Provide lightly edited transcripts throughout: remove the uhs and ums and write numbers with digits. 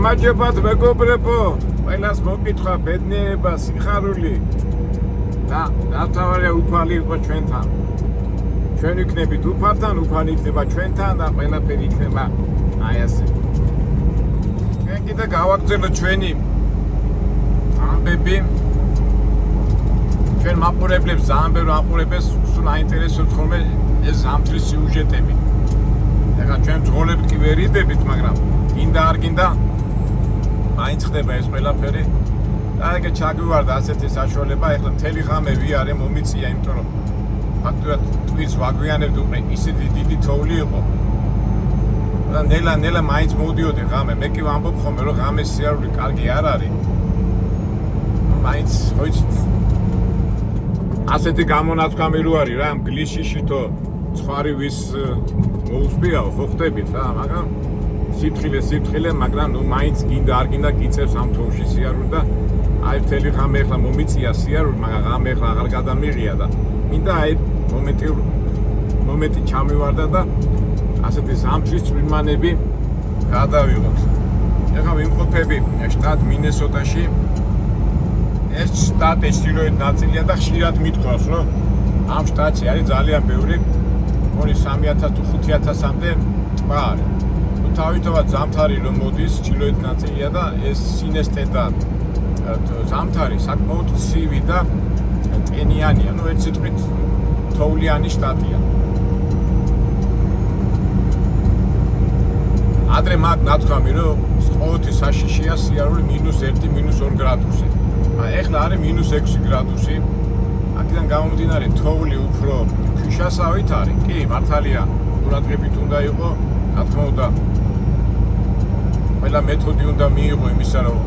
გამარჯობათ მეგობრებო, ყველას მოკითხვა, ბედნიერება, სიხარული და დავთავარია უფალი იყო ჩვენთან. ჩვენ ვიქნებით უფალთან, უფალი იქნება ჩვენთან და ყველაფერი იქნება აი ასე. ჩვენ კიდე გავაგრძელოთ ჩვენი ამბები. ჩვენ მაყურებლებს ძალიან ბევრ მაყურებელს სულ აინტერესებს ხოლმე ეს ზამთრის სიუჟეტები. ეხლა ჩვენ ძღოლებით კი ვერ იდებით, მაგრამ გინდა არ გინდა მაინც ხდება ეს ყველაფერი და ეგ ჩაგვივარდა ასეთი საშუალება. ეხლა მთელი ღამე ვიარე მომიწია, იმიტომ რომ ფაქტობრივად ტვირს ვაგვიანებდი, უკვე ისეთი დიდი თოვლი იყო და ნელა მაინც მოვდიოდი ღამე. მე კი ვამბობ ხოლმე რომ ღამეს სიარული კარგი არ არის, მაინც ხოიცით ასეთი გამონათქვამი რო არის რა, მგლისში შითო ცხარი ვის მოუსპიაო, ხო ხდებით რა, მაგრამ სიფთხილე, მაგრამ ნუ მაინც გინდა არ გინდა გიწევს ამ თოვში სიარული და აი მთელი ღამე ეხლა მომიწია სიარული, მაგრამ ღამე ეხლა აღარ გადამიღია და მინდა აი მომენტი ჩამივარდა და ასეთი ზამთრის წვრილმანები გადავიღოთ. ეხლა ვიმყოფები შტატ მინესოტაში. ეს შტატი ჩრდილოეთ ნაწილია და ხშირად მithქვას, რომ ამ შტატში არის ძალიან ბევრი, მგონი 3000 თუ 5000-მდე ტბა არის. თავითავად ზამთარი რომ მოდის, ჩრდილოეთ ნაწილია და ეს სინესტე და ზამთარი საკმაოდ ცივი და ტენიანია, ну ერთ სიტყვით თოვლიანი შტატია. ადრე მაგ ნათქვამი რომ ყოველთვის საშიშია სიარული -1, -2 გრადუსი. ეხლა არის -6 გრადუსი. აქედან გამომდინარე თოვლი უფრო ქვიშასავით არის. კი, მართალია, ყურადღებით უნდა იყო, რა თქმა უნდა, ყველა მეთოდი უნდა მიიღო იმისა, რომ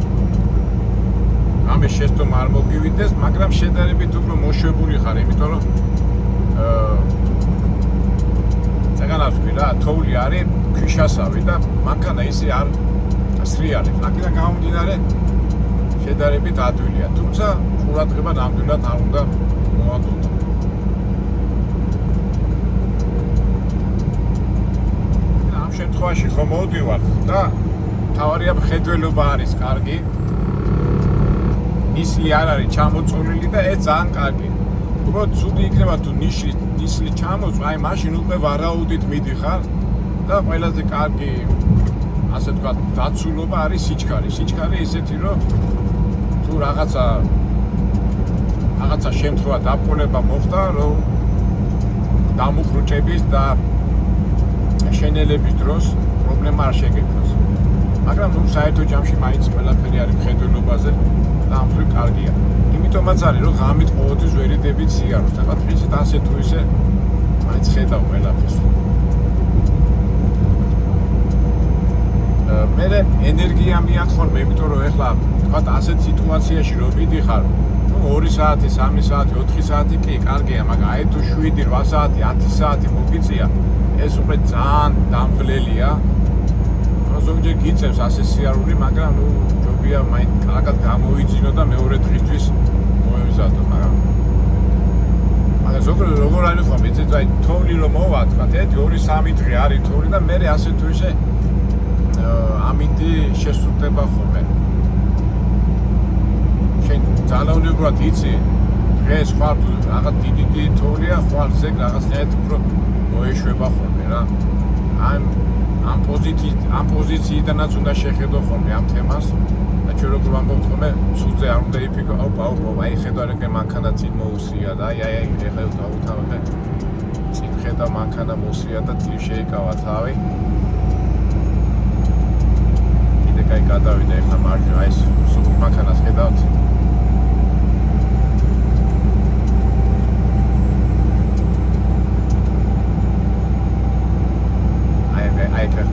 ამის შეცდომა არ მოგივიდეს, მაგრამ შედარებით უფრო მოშვებული ხარ, იმიტომ რომ წეგანავს ვთქვი რა, თოვლი არის ქვიშასავი და მანქანა ისე არ სრიალებს. აქედან გამომდინარე შედარებით ადვილია, თუმცა ყურადღება ნამდვილად არ უნდა მოატოვო. ამ შემთხვევაში ხომ მოვდივართ და თავარია მხედველობა არის კარგი, ნისლი არ არის ჩამოწოლილი და ეს ძალიან კარგი. უბრალოდ ცუდი იქნება თუ ნისლი ჩამოწვა, აი მაშინ უკვე ვარაუდით მიდიხარ და ყველაზე კარგი ასე თქვა დაცულობა არის სიჩქარე. სიჩქარე ისეთი რომ თუ რაღაცა შემთხვევა დაპყრობა მოხდა, რომ დამუხრუჭების და შენელების დროს პრობლემა არ შეგექმნას. მაგრამ ნუ საერთო ჯამში მაინც ყველაფერი არის მხედველობაზე და ამ მხრივ კარგია. იმიტომაც არის რომ ღამით ყოველთვის ვერ იდებით სიარულს. ეხლა დღისით ასე თუ ისე მაინც ხედავ ყველაფერს. მე ენერგია მიაქვს ხოლმე, იმიტომ რომ ეხლა თქვა ასეთ სიტუაციაში რომ მიდიხარ, ნუ 2 საათი, 3 საათი, 4 საათი კი კარგია, მაგრამ აი თუ 7, 8 საათი, 10 საათი მოგიწია, ეს უკვე ძალიან დამღლელია. ზოგჯერ გიწევს ასე სიარული, მაგრამ ნუ ჯობია მაინც კარგად გამოვიძინო და მეორე დღისთვის მოევზადო, მაგრამ ზოგადად როგორ არის ხომ იცით, აი თოვლი რომ მოვა, თქვა 1-2-3 დღე არის თოვლი და მე ასე თუ ისე ამინდი შესწრება ხოლმე. შენ ძალაუნებურად იცი, დღეს ხარ თუ რაღაც დიდი თოვლია, ხარ ზეგ რაღაცნაირად უფრო მოეშვება ხოლმე რა. ამ პოზიციიდანაც უნდა შეხედო ხოლმე ამ თემას და ჩვენ როგორ ვამბობთ ხოლმე, სულზე არ უნდა იფიქრო, აი ხედავ ეგ მანქანა წინ მოუსრია და აი ეხლა დავუთავე წინ ხედავ მანქანა მოუსრია და წინ შეიკავა თავი. აი გადავიდა ეხლა მარჯვენა, აი სულ მანქანას ხედავთ.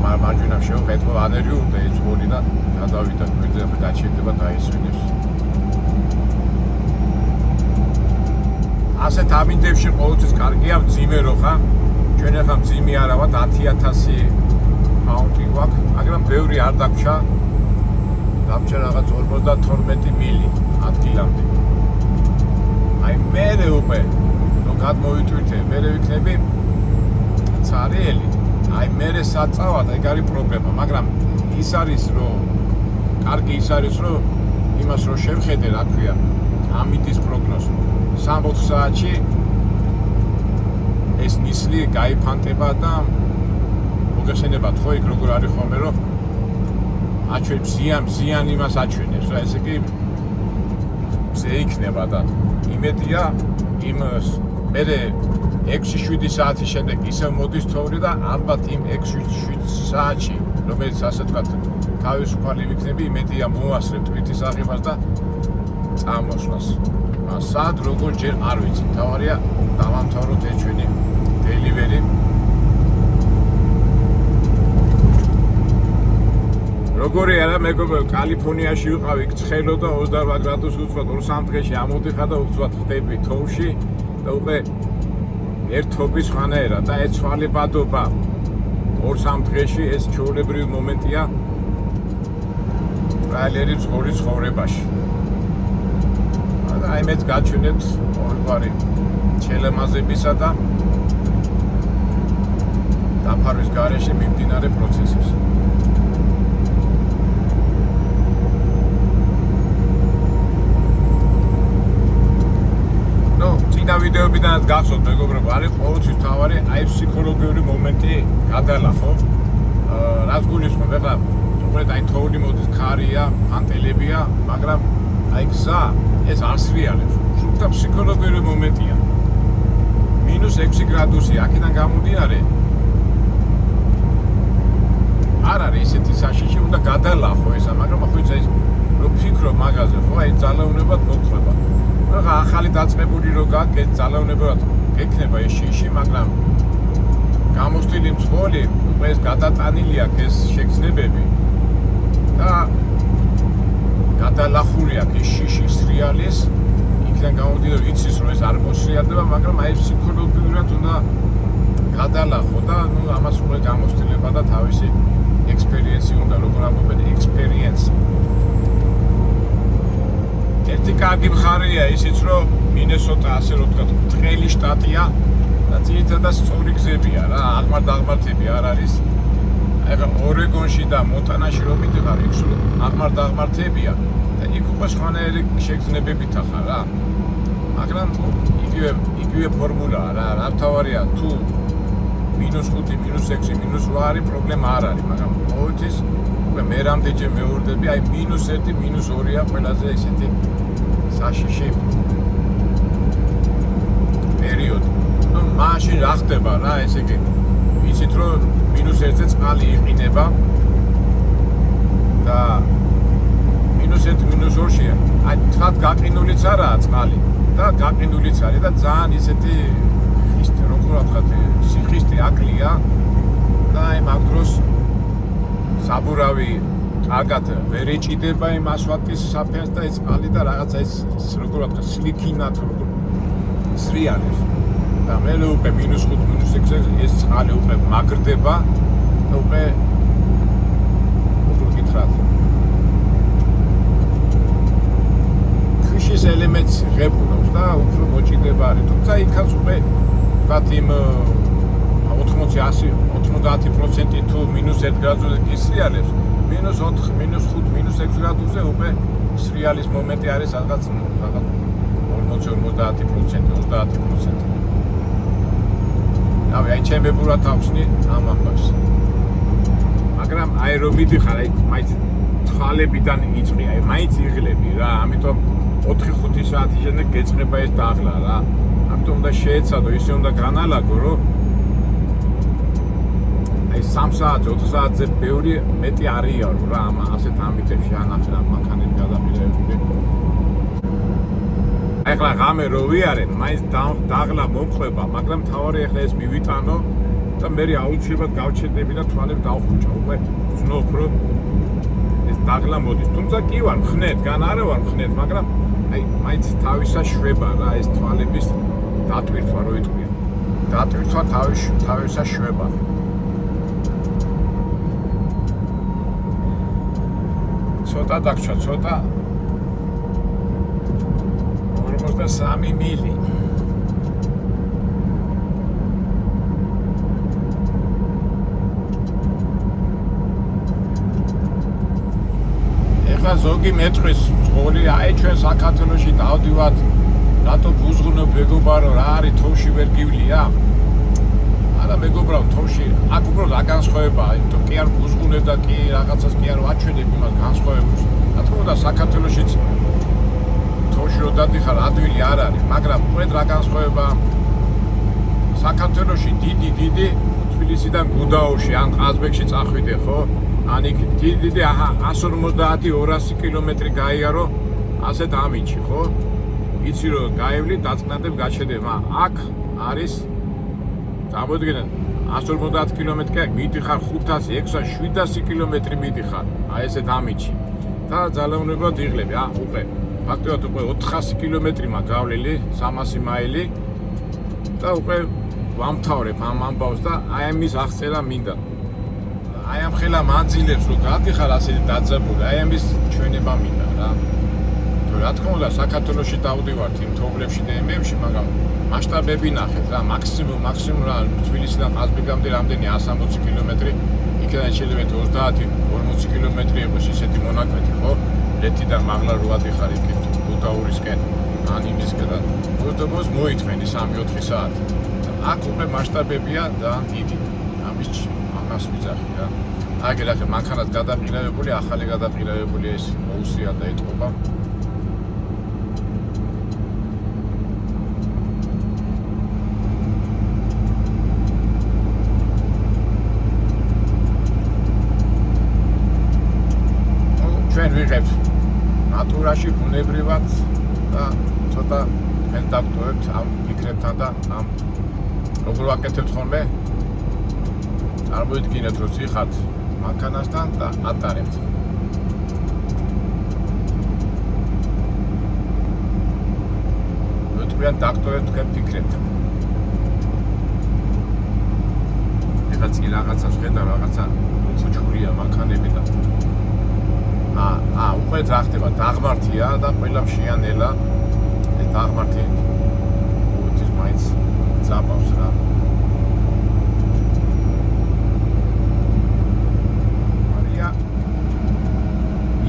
აი მარჯვენა შევხედო, ანერი უნდა ეძღოლი და გადავიდა გვერდზე, ახლა გაჩერდება და ისვენებს. ასეთ ამინდებში ყოველთვის კარგია მძიმე რო ხარ. ჩვენ ახლა მძიმე არა ვართ, 10000 პაუნდი გვაქვს, მაგრამ ბევრი არ დაგვრჩა. დამჭა რაღაც 52 მილი ადგილამდე. აი მერე უკვე რომ გადმოვიტვირთე, მერე ვიქნები ცარიელი. აი მერე საწავად ეგ არის პრობლემა, მაგრამ ის არის რომ კარგი ის არის, რომ იმას რო შევხედე, რა ქვია, ამიტის პროგნოზი. 3-4 საათში ეს ნისლი გაიფანტება და მოგეხსენებათ ხო იქ როგორ არის ხოლმე, რომ აჩვენებს ზიან იმას აჩვენებს, რა ესე კი ზე იქნება და იმედია იმ მე 6-7 საათის შემდეგ ისევ მოდის თოვრი და ალბათ იმ 6-7 საათში, რომელიც ასე ვთქვათ, თავისუფალი ვიქნები, იმედია მოვასწრებ თვითის აღებას და წამოსვლას. სად როგორ ჯერ არ ვიცი, თავარია დავამთავროთ ეს ჩვენი დელივერი. როგორი არა მეგობრებო, კალიფორნიაში ვიყავი, ცხელო და 28 გრადუსი უცბად 2-3 დღეში ამოდიხარ და უცბად ხდები თოვში და უკვე ერთობის ხანაერა და ეს ცვალებადობა 2-3 დღეში ეს ჩვეულებრივი მომენტია ტრაილერი ცხოვრებაში. და აი მეც გაჩვენებთ ორი ჩელემაზებისა და დაფარვის გარეშე მიმდინარე პროცესებს. წინა ვიდეოებიდანაც გახსოვთ მეგობრებო, არის ყოველთვის თავარი აი ფსიქოლოგიური მომენტი გადალახო. რაც გულისხმობ, ეხლა უბრალოდ აი თოვლი მოდის, ქარია, ფანტელებია, მაგრამ აი გზა ეს არ სრიალებს. სულთა ფსიქოლოგიური მომენტია. -6 გრადუსი აქედან გამომდინარე. არ არის ისეთი საშიში, უნდა გადალახო ესა, მაგრამ ახლა ის რო ფიქრო მაგაზე, ხო აი ძალაუნებად მოხდება. ახლა ახალი დაწყებული რო გაკეთე ძალაუნებად გექნება ეს შიში, მაგრამ გამოსტილი მძღოლი უკვე ეს გადატანილი აქვს ეს შეგრძნებები და გადალახული აქვს ეს შიში სრიალის, იქიდან გამომდინარე იცის რომ ეს არ მოსრიალდება, მაგრამ აი ფსიქოლოგიურად უნდა გადალახო და ნუ ამას უნდა გამოსტილება და თავისი ექსპერიენსი უნდა როგორ ამბობენ ექსპერიენსი. ერთი კარგი მხარეა ისიც, რომ მინესოტა ასე რომ ვთქვათ, ბრტყელი შტატია და ძირითადად სწორი გზებია რა, აღმართ-აღმართები არ არის. ეხლა ორეგონში და მონტანაში რომ მიდიხარ, იქ სულ აღმართ-აღმართებია და იქ უკვე სხვანაირი შეგრძნებებით ახლა რა. მაგრამ იგივე ფორმულაა რა, რა თავარია თუ -5, -6, -8 არის პრობლემა არ არის, მაგრამ ყოველთვის უკვე მე რამდენჯერ მეორდები, აი -1, -2-ია ყველაზე ისეთი საშიში პერიოდი. ნუ მაშინ რა ხდება რა, ესე იგი იცით რომ -1-ზე წყალი იყინება და -1, -2-ში აი თხად გაყინულიც არაა წყალი და გაყინულიც არის და ძალიან ისეთი როგორ ვთქვათ, სიხისტე აკლია და აი მაგ დროს საბურავი კარგად ვერ ეჭიდება იმ ასფალტის საფენს და ეს წყალი და რაღაცა ეს როგორ ვთქვათ, სლიქინათ როგორ სრიალებს. და მე უკვე -5, -6-ზე ეს წყალი უკვე მაგრდება და უკვე როგორ გითხრათ, ქიშის ელემენტს ღებულობს და უფრო მოჭიდება არის. თუმცა იქაც უკვე ვთქვათ იმ 80% თუ -1 გრადუსზე ისრიალებს, -4, -5, -6 გრადუსზე უკვე სრიალის მომენტი არის რაღაც 40-50%. რავი, აი ჩემებურად ავხსნი ამ ამბავს. მაგრამ აი რომ მიდიხარ, აი მაინც თვალებიდან იწყია, აი მაინც იღლები რა, ამიტომ 4-5 საათის შემდეგ გეწყება ეს დაღლა რა. ამიტომ უნდა შეეცადო, ისე უნდა განალაგო, რომ აი 3 საათზე, 4 საათზე ბევრი მეტი არ იარო რა, ამ ასეთ ამიტებში ანახე რა მანქანები გადამილეებული. ეხლა ღამე რო ვიარენ, მაინც დაღლა მომხდება, მაგრამ თავარი ეხლა ეს მივიტანო და მე აუცილებლად გავჩერდები და თვალებს დავხვიჭო. უკვე ვცნობ, რომ ეს დაღლა მოდის. თუმცა კი ვარ მხნედ, გან არა ვარ მხნედ, მაგრამ აი მაინც თავისა შვება რა, ეს თვალების დატვირთვა რო იტყვია. დატვირთვა თავისა შვება. ცოტა დაგჭა, ცოტა 43 მილი. ეხლა ზოგი მეტყვის სკოლი, აი ჩვენ საქართველოში დავდივართ, რატო გუზღუნებ მეგობარო, რა არის თოვში ვერ გივლია? არა მეგობრაო, თოვში აქ უბრალოდ რა განსხვავებაა, იმიტომ კი არ გუზღუნებ და კი რაღაცას კი არ ვაჩვენებ იმას განსხვავებას. რა თქმა უნდა საქართველოშიც თოვში რო დადიხარ ადვილი არ არის, მაგრამ ყველ რა განსხვავებაა საქართველოში დიდი თბილისიდან გუდაოში ან ყაზბეგში წახვიდე ხო? ან იქ დიდი 150-200 კილომეტრი გაიარო ასეთ ამინჩი ხო? იცი რომ გაივლი დაწყნადებ გაჩედებ, აქ არის წარმოიდგინეთ 150 კილომეტრი მიდიხარ 500, 600, 700 კილომეტრი მიდიხარ აი ესეთ ამინჩი და ძალაუნებად იღლები უკვე ფაქტობრივად უკვე 400 კილომეტრი მაქვს გავლილი 300 მაილი და უკვე ვამთავრებ ამ ამბავს და აი ამის აღწერა მინდა. აი ამ ხელა მანძილებს რო გადიხარ ასეთი დაძაბული, აი ამის ჩვენება მინდა რა. თუ რა თქმა უნდა საქართველოში დავდივართ იმ თოვლებში და იმებში, მაგრამ მასშტაბები ნახეთ რა, მაქსიმუმ რა თბილისიდან ყაზბეგამდე რამდენი 160 კილომეტრი, იქიდან შეიძლება 30-40 კილომეტრი იყოს ისეთი მონაკვეთი ხო? ლეთიდან მაღლა რო ადიხარ იქ გუდაურისკენ ან იმისკენ და ბოდოს მოითმენი 3-4 საათი. აქ უკვე მასშტაბებია და დიდი. ამას ვიძახი რა. აგერ ახლა მანქანას გადაყირებებული, ახალი გადაყირებებული ეს მოუსია და ეთყობა. ჩვენ ვიღებთ ნატურაში ბუნებრივად და ცოტა კონტაქტობთ ამ ფიქრებთან და ამ როგორ ვაკეთებთ ხოლმე? წარმოიდგინეთ რომ წიხართ მანქანასთან და ატარებთ. თქვენ დაგტოვებთ თქვენ ფიქრებთან. ეხლა წინ რაღაცას ხედავ, რაღაცა უჩურია მანქანები და უკვე რა ხდება, დაღმართია და ყველა შეანელა ეს დაღმართი უთის მაინც ზაბავს რა. მარია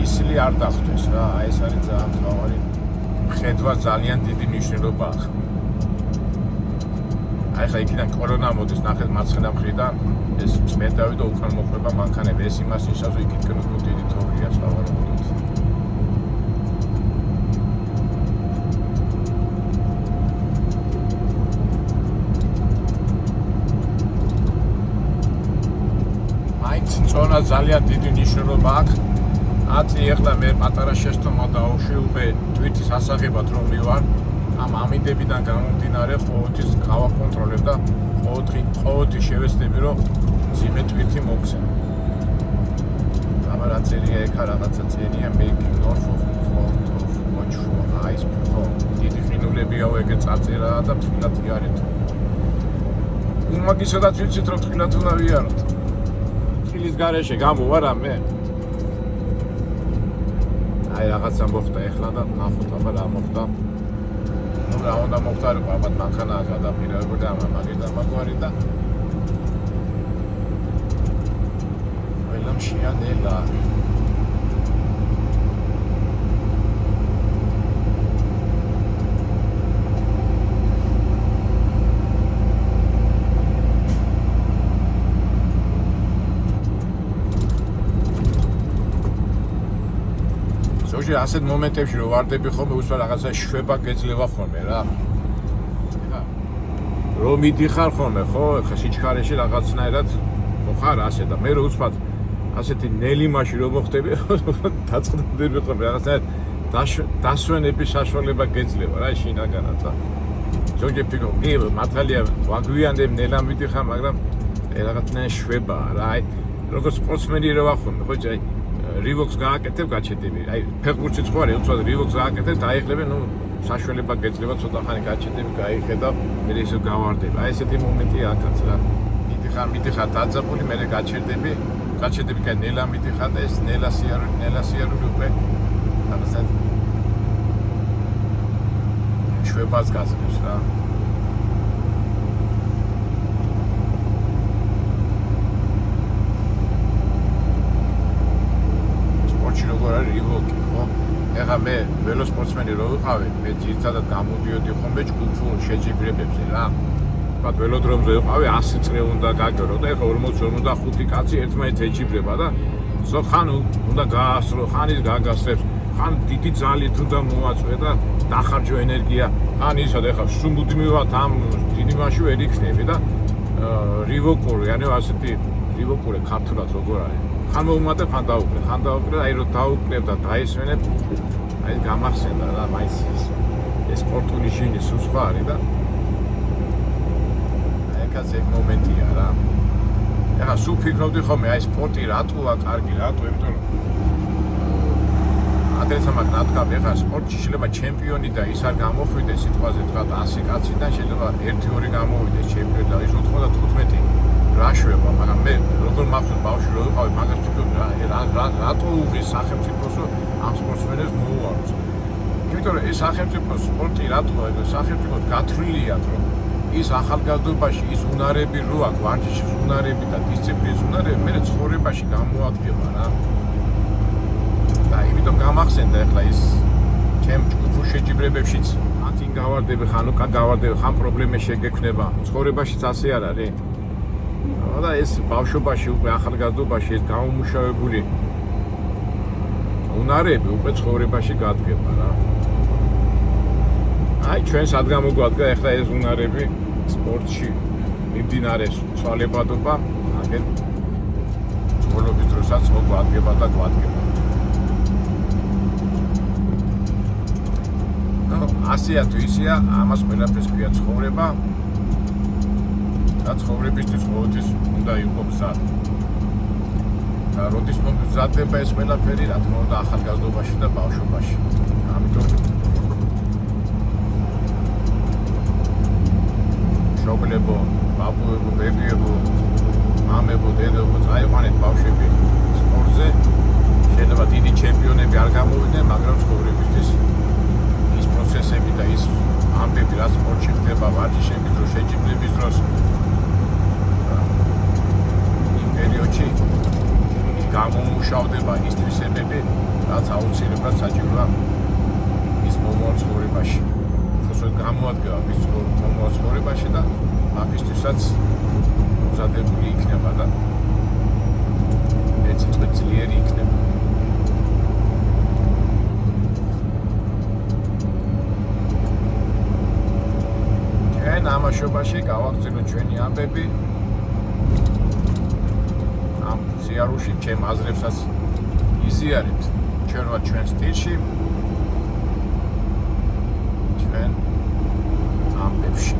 ისლი არ დახტეს რა, აი ეს არის ძალიან მთავარი ხედვა, ძალიან დიდი მნიშვნელობა აქვს. აი ხა იქიდან კორონა მოდის, ნახეთ მარცხენა მხრიდან ეს წმედავი და უკან მოხვება მანქანები, ეს იმას ნიშნავს, რომ იქითკენ უფრო დიდი თოვლია სავარაუდოდ. წონა ძალიან დიდი მნიშვნელობა აქვს. აწი ეხლა მე პატარა შეცდომა დაუშვი უკვე თვითის ასაღებად რომ მივარ ამ ამინდებიდან გამომდინარე ყოველთვის გავაკონტროლებ და ყოველთვის შევეცდები რომ ძიმე თვითი მოგცემ. რა წერია ეხა რაღაცა წერია making north of watch for ice before. დიდი ხინულებიაო ეგრე წაწერა და თბილად ვიარეთ. უმაგისოდაც ვიცით რომ თბილად უნდა ვიაროთ. ის გარეშე გამოვარ მე. აი რაღაცა მოხდა ეხლა და ნახოთ აბა რა მოხდა. ნუ რა უნდა მოხდარიყო აბა მანქანა გადაპირებული და მაგის და მაგვარი და ყველამ შეანელა. ასეთ მომენტებში რომ ვარდები ხოლმე უცბად რაღაცა შვება გეძლევა ხოლმე რა. რომ მიდიხარ ხოლმე ხო, ხა სიჩქარეში რაღაცნაირად ხო ხარ ასე და მე რომ უცბად ასეთი ნელი მაში რომ მოხდები, დაწყდები ხოლმე რაღაცნაირად დასვენების საშუალება გეძლევა რა შინაგანად და. ზოგი ფიქრო, კი მართალია ვაგვიანებ ნელა მიდიხარ, მაგრამ რაღაცნაირად შვება რა. აი როგორც სპორტსმენი რო ვახონე, ხო ჯაი რივოქს გააკეთებ, გაჩედები. აი, ფეხბურთშიც ხო არის, უცბად რივოქს გააკეთებ, დაიხლები, ნუ საშუალება გეძლევა ცოტა ხანი გაჩედები, გაიხედავ, მე ისე გავარდება. აი, ესეთი მომენტია აქაც რა. მიდიხარ დაძაბული, მე გაჩედები, კი ნელა მიდიხარ და ეს ნელა სიარული უკვე რაღაცად შვებას გასწევს რა. როგორ არის რივოკი, ხო? ეხლა მე ველოსპორტსმენი რო ვიყავი, მე ძირითადად გამოდიოდი ხოლმე ჯგუფურ შეჯიბრებებზე რა. თქვა ველოდრომზე ვიყავი 100 წრე უნდა გაგერო და ეხლა 40-45 კაცი ერთმანეთს ეჯიბრება და ხან უნდა გაასრო, ხან ის გაგასრებს, ხან დიდი ძალით უნდა მოაწვე და დახარჯო ენერგია. ხან ისა და ეხლა სულ მუდმივად ამ დიდი მასში ვერ იქნები და რივოკური, ანუ ასეთი რივოკური ქართულად როგორ არის? ხან მოუმატებ, ხან დაუკლებ, აი რომ დაუკლებ და დაესვენებ, აი გამახსენდა რა, მაინც ეს სპორტული ჟინი სულ სხვა არის და აი ეს ეგ მომენტია რა. ეხლა სულ ფიქრობდი ხოლმე, აი სპორტი რატოა კარგი, რატო, იმიტომ რომ ადრესა მაგ ნათქვამი, ეხლა სპორტში შეიძლება ჩემპიონი და ის არ გამოხვიდეს სიტყვაზე თქვა 100 კაციდან შეიძლება 1-2 გამოვიდეს ჩემპიონი და ის 95 რა შვება, მაგრამ მე როგორ მახსოვს ბავშვი რო ვიყავი, მაგას ვფიქრობ რატო უღის სახელმწიფოს ამ სპორტსმენებს მოუაროს. იმიტომ რომ ეს სახელმწიფო სპორტი რატოა, სახელმწიფოს გათვლილია, რომ ის ახალგაზრდობაში ის უნარები რო აქვს, ვარჯიშის უნარები და დისციპლინის უნარები მე ცხოვრებაში გამოადგება რა. და იმიტომ გამახსენდა ახლა ის ჩემ ჯგუფურ შეჯიბრებებშიც ან წინ გავარდები, ხან უკან გავარდები, ხან პრობლემა შეგექმნება. ცხოვრებაშიც ასე არ არის. და ეს ბავშვობაში უკვე ახალგაზრდობაში ეს გამომუშავებული უნარები უკვე ცხოვრებაში გადგება რა. აი ჩვენ სად გამოგვადგა ახლა ეს უნარები სპორტში მიმდინარე ცვალებადობა, აგენ ცხოვრების დროსაც მოგვადგება და გვადგება. ნუ ასეა თუ ისეა, ამას ყველაფერს ქვია ცხოვრება. და ცხოვრებისთვის ყოველთვის უნდა იყო მზად. და როდის მომზადდება ეს ყველაფერი, რა თქმა უნდა, ახალგაზრდობაში და ბავშვობაში. ამიტომ მშობლებო, ბაბუებო, ბებიებო, მამებო, დედაებო, წაიყვანეთ ბავშვები სპორტზე. შეიძლება დიდი ჩემპიონები არ გამოვიდნენ, მაგრამ ცხოვრებისთვის ის პროცესები და ის ამბები, რაც სპორტში ხდება, ვარჯიშების დროს, შეჯიბრების დროს პერიოდში გამომუშავდება ის თვისებები, რაც აუცილებლად საჭიროა ის მომავალ ცხოვრებაში. უბრალოდ გამოადგება ის მომავალ ცხოვრებაში და ამისთვისაც მომზადებული იქნება და ეს ძლიერი იქნება. ჩვენ ამაშობაში გავაგზავნოთ ჩვენი ამბები. სიარულში ჩემ აზრებსაც იზიარებთ ჩვენ ვართ ჩვენ სტილში ჩვენ ამბებში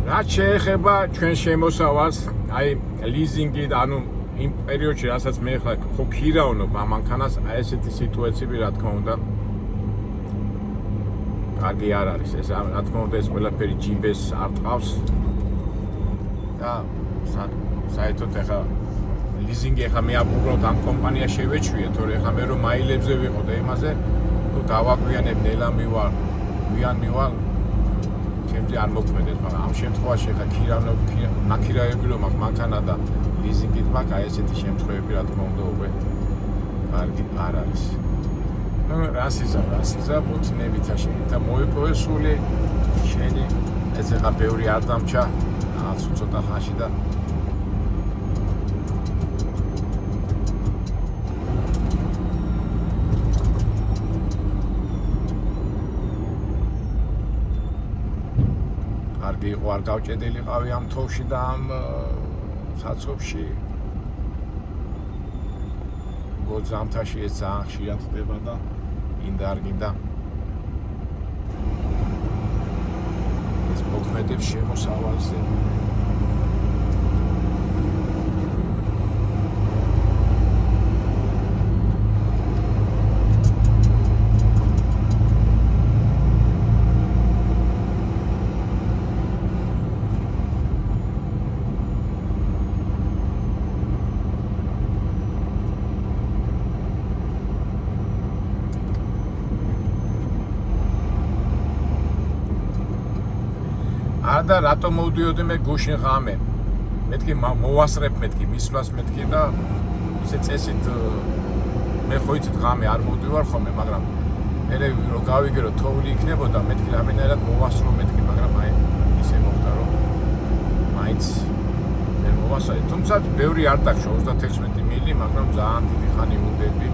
რაც შეეხება ჩვენ შემოსავალს აი ლიზინგი და ანუ იმ პერიოდში რასაც მე ხა ხო ქირავნობ ამანქანას აი ესეთი სიტუაციები რა თქმა უნდა კარგი არ არის ეს რა თქმა უნდა ეს ყველაფერი ჯიბეს არ ტყავს და საერთოდ ეხა ლიზინგი ეხა მე უბრალოდ ამ კომპანიაში შევეჩვიე, თორე ეხა მე რომ მაილებზე ვიყო და იმაზე, ნუ დავაგვიანებ ნელა მივალ, გვიან მივალ, ჩემზე არ მოქმედებს, მაგრამ ამ შემთხვევაში ეხა ნაქირავები რომ მაქვს მანქანა და ლიზინგით მაქვს, აი ესეთი შემთხვევები რა თქმა უნდა უკვე კარგი არ არის. ნუ რასიზა ბუთნებითა შეიძლება მოიპოვე სული შენი ეს ეხა ბევრი არ დამჭა, რაღაც ცოტა ხანში და იყო არ გავჭედილიყავი ამ თოვში და ამ საცობში გოძამთაში ეს ძალიან ხშირად ხდება და ინდა არ გინდა ეს მოქმედებს შემოსავალზე და რატო მოვდიოდი მე გუშინ ღამე მეთქი მოვასწრებ მეთქი მისვლას მეთქი და ისე წესით მე ხო იცით ღამე არ მოვდივარ ხოლმე, მაგრამ მე რო გავიგე რომ თოვლი იქნებოდა, მეთქი რამენერად მოვასწრო მეთქი, მაგრამ აი ისე მოხდა რომ მაინც ვერ მოვასწრე. თუმცა ბევრი არ დაგშვა 36 მილი, მაგრამ ძალიან დიდი ხანი ვუდები.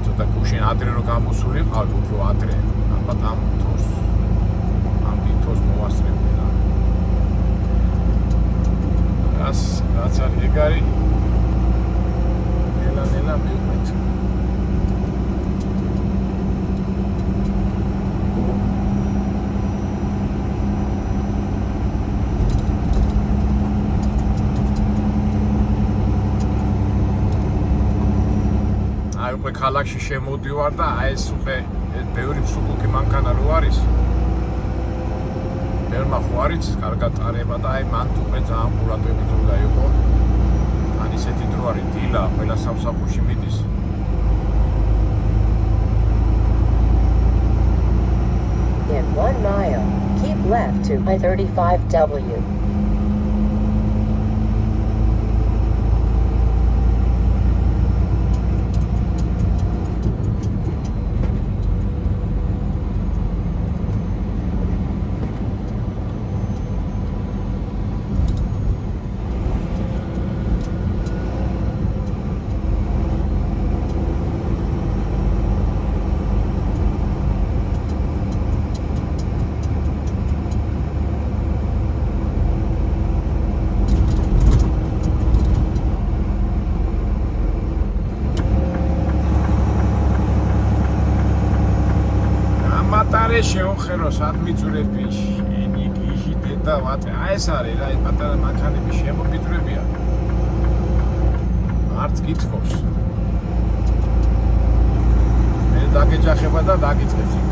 ცოტა გუშინ ადრე რო გამოსული ყავი, უფრო ადრე, ალბათ ამ თოს მოვასწრებდი რა. რაც არის ეგ არის ნელა მივყვეთ. აი უკვე ქალაქში შემოდივარ და აი ეს უკვე ბევრი მსუბუქი მანქანა რო არის. ერმა ხო არის კარგად წარება და აი მან უკვე ძალიან ყურადღებით უნდა იყო. ან ისეთი დრო არის დილა, ყველა სამსახურში მიდის. In 1 mile, keep left to I-35W. მატარე შეუხერო სადმიწურები იგიში და ვატე აი ეს არის რა ეს პატარა მანქანები შემობიძრებია არც გითხოვს მე დაგეჯახება და დაგიწყებს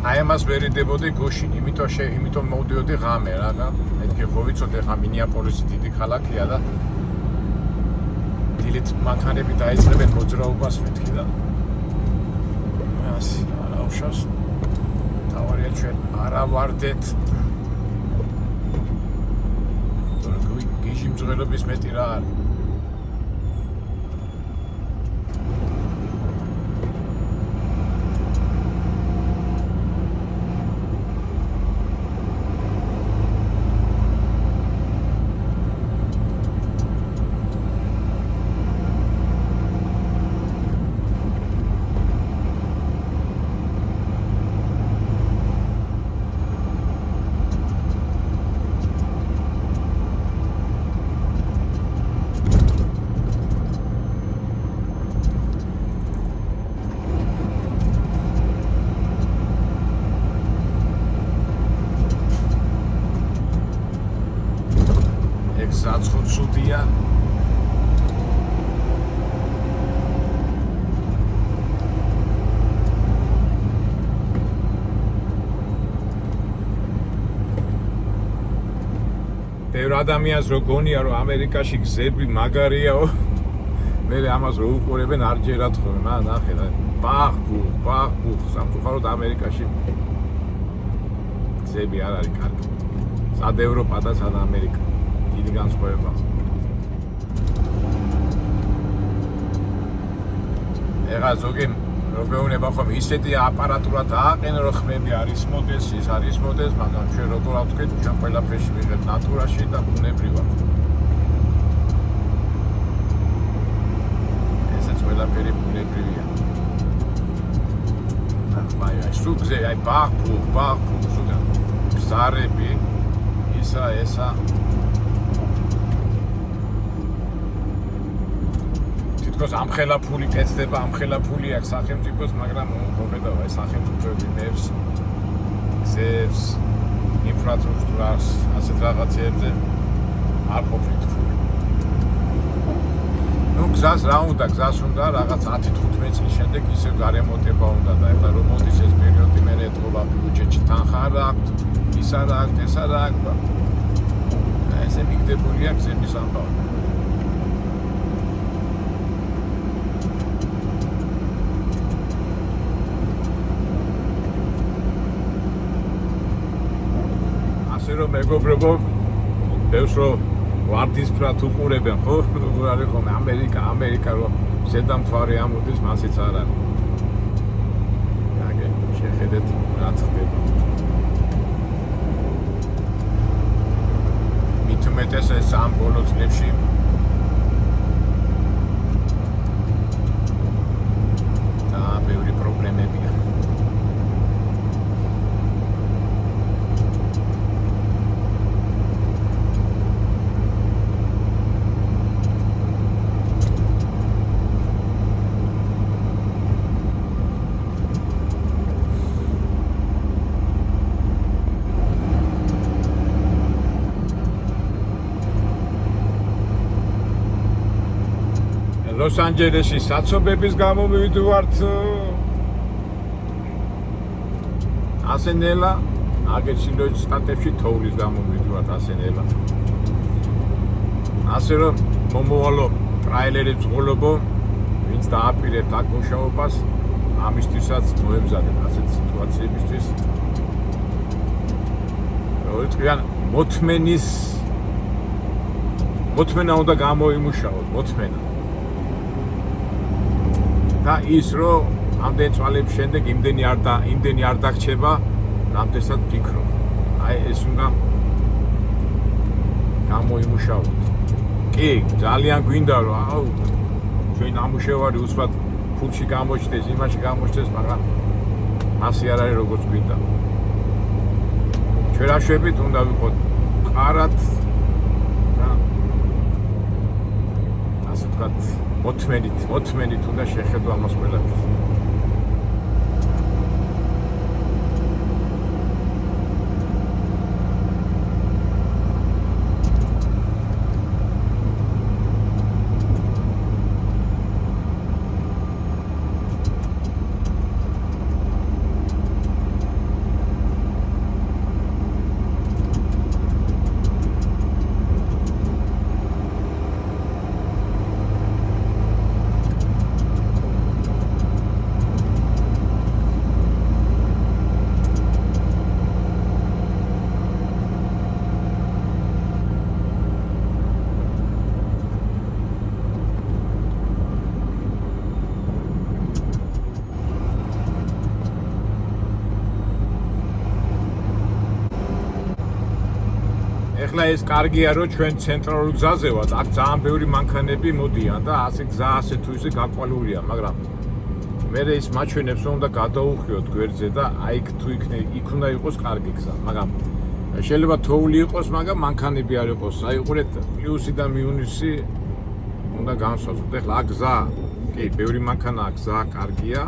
აი ამას ვერიდებოდი გუშინ, იმიტომ მოვდიოდი ღამე რა და მეთქი ხო ვიცოდი ხა მინეაპოლისი დიდი ქალაქია და დილით მანქანები დაიწყებენ მოძრაობას მეთქი და ასე არა უშავს თავარია ჩვენ არა ვარდეთ გიჟი მძღელობის მეტი რა არის საცხო ცუდია ბევრ ადამიანს რო გონია რომ ამერიკაში გზები მაგარიაო მე ამას რო უყურებენ არ ჯერათ ხოლმე ნახე და ბახ სამწუხაროდ ამერიკაში გზები არ არის კარგი სად ევროპა და სად ამერიკა დიდი განსხვავება. ეხლა ზოგი როგეუნება ხომ ისეთი აპარატურა დააყენე რომ ხმები არის მოდეს, ის არის მოდეს, მაგრამ ჩვენ როგორ ავთქვით, ჩვენ ყველაფერში ვიღებ ნატურაში და ბუნებრივად. ესეც ყველაფერი ბუნებრივია. ახლა აი სუგზე აი ბახ სუგზე ზარები ისა თქოს ამხელა ფული კეთდება, ამხელა ფული აქვს სახელმწიფოს, მაგრამ ხედავ აი სახელმწიფოები ნებს გზებს, ინფრასტრუქტურას, ასეთ რაღაცებზე არ ყოფილ ფული. ნუ გზას რა უნდა, გზას უნდა რაღაც 10-15 წლის შემდეგ ისევ გარემონტება უნდა და ეხლა რომ მოდის ეს პერიოდი მე ეთქობა ბიუჯეტში თანხა არ აქვს, ის არა აქვს, ეს არა აქვს. ესე მიგდებულია გზების ამბავი. ასე რომ მეგობრებო, ბევრს რომ ვარდისფრად უყურებენ, ხო? როგორ არის ხოლმე ამერიკა რომ ზედამთვარე ამოდის, მასიც არ არის. აგე შეხედეთ რა ხდება. მით უმეტეს ეს ამ ბოლო წლებში და ბევრი პრობლემებია. ლოს-ანჯელესში საცობების გამო მივიდივართ ასე ნელა, აგერ ჩრდილოეთ შტატებში თოვლის გამო მივიდივართ ასე ნელა. ასე რომ მომოვალო ტრაილერებს ღოლობო, ვინც დააპირებთ აქ მუშაობას, ამისთვისაც მოემზადეთ ასეთ სიტუაციებისთვის. როგორ თქვენ, მოთმენა უნდა გამოიმუშაოთ, მოთმენა. და ის რომ ამდენ წვალების შემდეგ იმდენი არ დაგრჩება, რამდენსაც ფიქრობ. აი ეს უნდა გამოიმუშაოთ. კი, ძალიან გვინდა რომ ჩვენ ნამუშევარი უცბად ფულში გამოჩნდეს, იმაში გამოჩნდეს, მაგრამ ასე არ არის როგორც გვინდა. ჩვენ აშვებით უნდა ვიყოთ ყარად და ასე ვთქვათ მოთმენით უნდა შეხედო ამას ყველაფერს. ეხლა ეს კარგია რომ ჩვენ ცენტრალურ გზაზე ვართ, აქ ძალიან ბევრი მანქანები მოდიან და ასე გზა ასე თუ ისე გაკვალულია, მაგრამ მე ის მაჩვენებს რომ უნდა გადაუხვიოთ გვერდზე და აი იქ უნდა იყოს კარგი გზა, მაგრამ შეიძლება თოვლი იყოს, მაგრამ მანქანები არ იყოს. აი უყურეთ, პლუსი და მინუსი უნდა განსხვავოთ. ეხლა აქ გზა, კი, ბევრი მანქანაა, გზა კარგია,